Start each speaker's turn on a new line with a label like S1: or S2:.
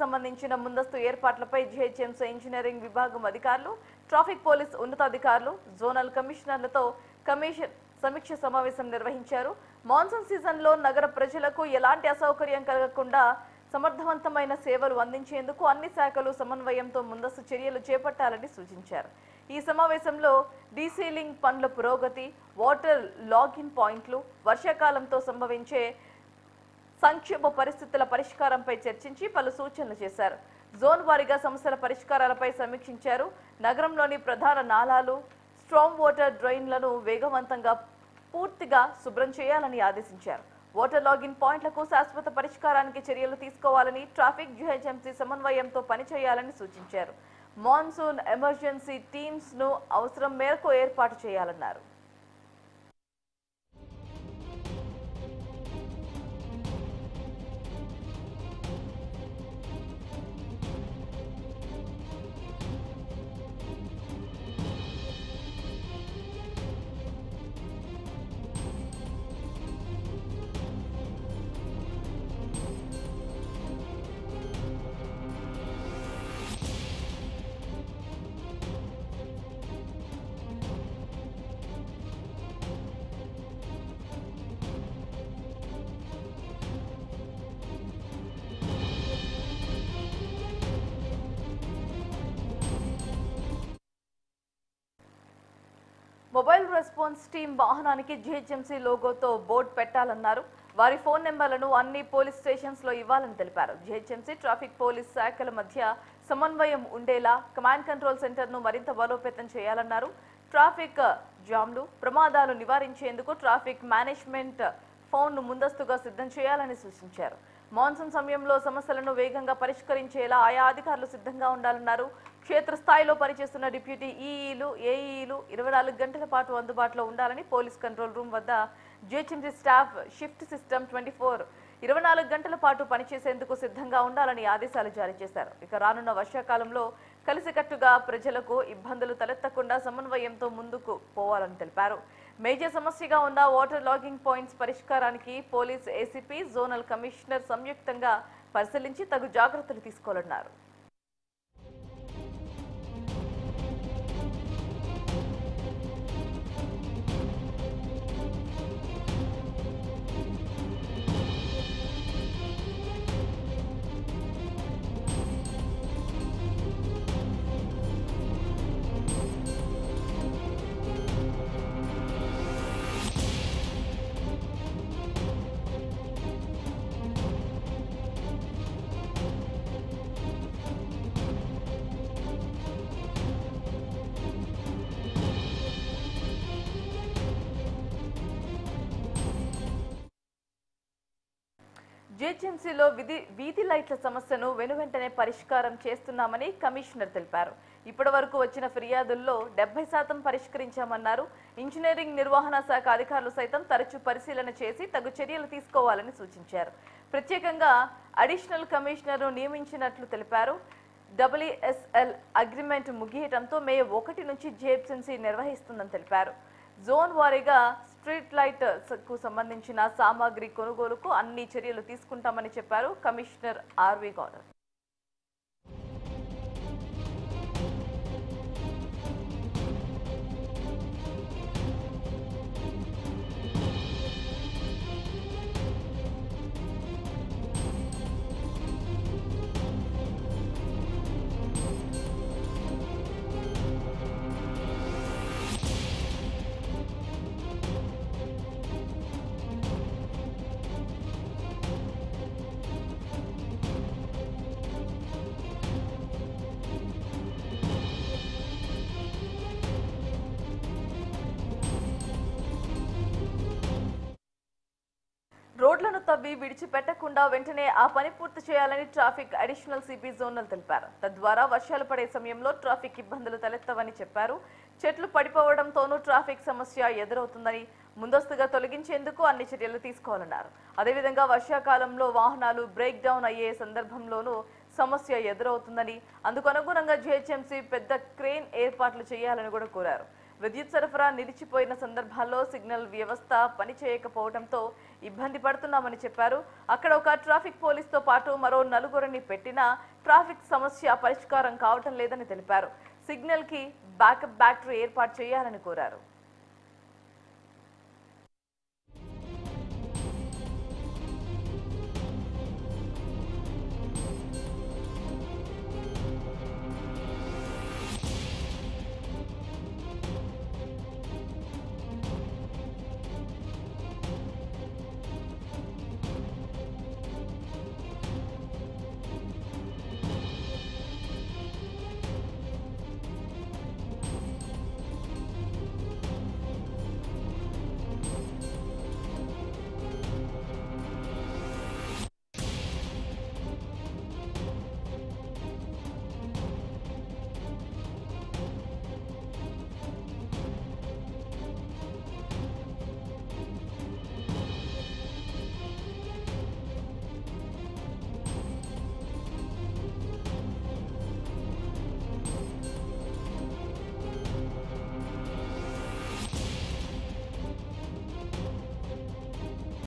S1: సంబంధించిన ముందస్తు ఏర్పాట్లపై జీహెచ్ఎంసీ ఇంజనీరింగ్ విభాగం అధికారులు, ట్రాఫిక్ పోలీస్ ఉన్నతాధికారులు, జోనల్ కమిషనర్లతో సమీక్ష సమావేశం నిర్వహించారు. మాన్సూన్ సీజన్లో నగర ప్రజలకు ఎలాంటి అసౌకర్యం కలగకుండా సమర్థవంతమైన సేవలు అందించేందుకు అన్ని శాఖలు సమన్వయంతో ముందస్తు చర్యలు చేపట్టాలని సూచించారు. ఈ సమావేశంలో డీసీలింగ్ పనుల పురోగతి, వాటర్ లాగిన్ పాయింట్లు, వర్షాకాలంతో సంభవించే సంక్షేమ పరిస్థితుల పరిష్కారంపై చర్చించి పలు సూచనలు చేశారు. జోన్ వారీగా సమస్యల పరిష్కారాలపై సమీక్షించారు. నగరంలోని ప్రధాన నాలాలు, స్ట్రాంగ్ వాటర్ డ్రైన్లను వేగవంతంగా పూర్తిగా శుభ్రం చేయాలని ఆదేశించారు. వాటర్ లాగిన్ పాయింట్లకు శాశ్వత పరిష్కారానికి చర్యలు తీసుకోవాలని, ట్రాఫిక్ జీహెచ్ఎంసీ సమన్వయంతో పనిచేయాలని సూచించారు. మాన్సూన్ ఎమర్జెన్సీ టీమ్స్ ను అవసరం మేరకు ఏర్పాటు చేయాలన్నారు. మొబైల్ రెస్పాన్స్ టీమ్ వాహనానికి జీహెచ్ఎంసీ లోగోతో బోర్డు పెట్టాలన్నారు. వారి ఫోన్ నెంబర్లను అన్ని పోలీస్ స్టేషన్స్ లో ఇవ్వాలని తెలిపారు. జీహెచ్ఎంసీ, ట్రాఫిక్ పోలీస్ శాఖల మధ్య సమన్వయం ఉండేలా కమాండ్ కంట్రోల్ సెంటర్ ను మరింత బలోపేతం చేయాలన్నారు. ట్రాఫిక్ జామ్లు, ప్రమాదాలు నివారించేందుకు ట్రాఫిక్ మేనేజ్మెంట్ ఫోన్ ను ముందస్తుగా సిద్ధం చేయాలని సూచించారు. మాన్సూన్ సమయంలో సమస్యలను వేగంగా పరిష్కరించేలా ఆయా అధికారులు సిద్ధంగా ఉండాలన్నారు. క్షేత్రస్థాయిలో పనిచేస్తున్న డిప్యూటీ ఈఈలు, ఏఈలు 24 గంటల పాటు అందుబాటులో ఉండాలని, పోలీస్ కంట్రోల్ రూమ్ వద్ద జీహెచ్ఎంసీ స్టాఫ్ షిఫ్ట్ సిస్టమ్ 24 గంటల పాటు పనిచేసేందుకు సిద్ధంగా ఉండాలని ఆదేశాలు జారీ చేశారు. ఇక రానున్న వర్షాకాలంలో కలిసికట్టుగా ప్రజలకు ఇబ్బందులు తలెత్తకుండా సమన్వయంతో ముందుకు పోవాలని తెలిపారు. మేజర్ సమస్యగా ఉన్న వాటర్ లాగింగ్ పాయింట్స్ పరిష్కారానికి పోలీస్, ఏసీపీ, జోనల్ కమిషనర్ సంయుక్తంగా పరిశీలించి తగు జాగ్రత్తలు తీసుకోవాలన్నారు. జీహెచ్ఎంసీలో వీధి లైట్ల సమస్యను వెనువెంటనే పరిష్కారం చేస్తున్నామని కమిషనర్ తెలిపారు. ఇప్పటి వరకు వచ్చిన ఫిర్యాదుల్లో 70% పరిష్కరించామన్నారు. ఇంజనీరింగ్ నిర్వహణ శాఖ అధికారులు సైతం తరచూ పరిశీలన చేసి తగు చర్యలు తీసుకోవాలని సూచించారు. ప్రత్యేకంగా అడిషనల్ కమిషనర్ను నియమించినట్లు తెలిపారు. డబ్ల్యూఎస్ఎల్ అగ్రిమెంట్ ముగియటంతో మే 1 నుంచి జీహెచ్ఎంసీ నిర్వహిస్తుందని తెలిపారు. జోన్ వారీగా స్ట్రీట్ లైట్ కు సంబంధించిన సామాగ్రి కొనుగోలుకు అన్ని చర్యలు తీసుకుంటామని చెప్పారు కమిషనర్ ఆర్వి గౌడ్. రోడ్లను తవ్వి విడిచిపెట్టకుండా వెంటనే ఆ పని పూర్తి చేయాలని ట్రాఫిక్ అడిషనల్ సిపి జోనల్ తెలిపారు. తద్వారా వర్షాలు పడే సమయంలో ట్రాఫిక్ ఇబ్బందులు తలెత్తవని చెప్పారు. చెట్లు పడిపోవడంతోనూ ట్రాఫిక్ సమస్య ఎదురవుతుందని, ముందస్తుగా తొలగించేందుకు అన్ని చర్యలు తీసుకోవాలన్నారు. అదేవిధంగా వర్షాకాలంలో వాహనాలు బ్రేక్ డౌన్ అయ్యే సందర్భంలోనూ సమస్య ఎదురవుతుందని, అందుకు అనుగుణంగా జీహెచ్ఎంసీ పెద్ద క్రేన్ ఏర్పాట్లు చేయాలని కూడా కోరారు. విద్యుత్ సరఫరా నిలిచిపోయిన సందర్భాల్లో సిగ్నల్ వ్యవస్థ పనిచేయకపోవడంతో ఇబ్బంది పడుతున్నామని చెప్పారు. అక్కడ ఒక ట్రాఫిక్ పోలీసుతో పాటు మరో 4 పెట్టినా ట్రాఫిక్ సమస్య పరిష్కారం కావటం లేదని తెలిపారు. సిగ్నల్ కి బ్యాకప్ బ్యాటరీ ఏర్పాటు చేయాలని కోరారు.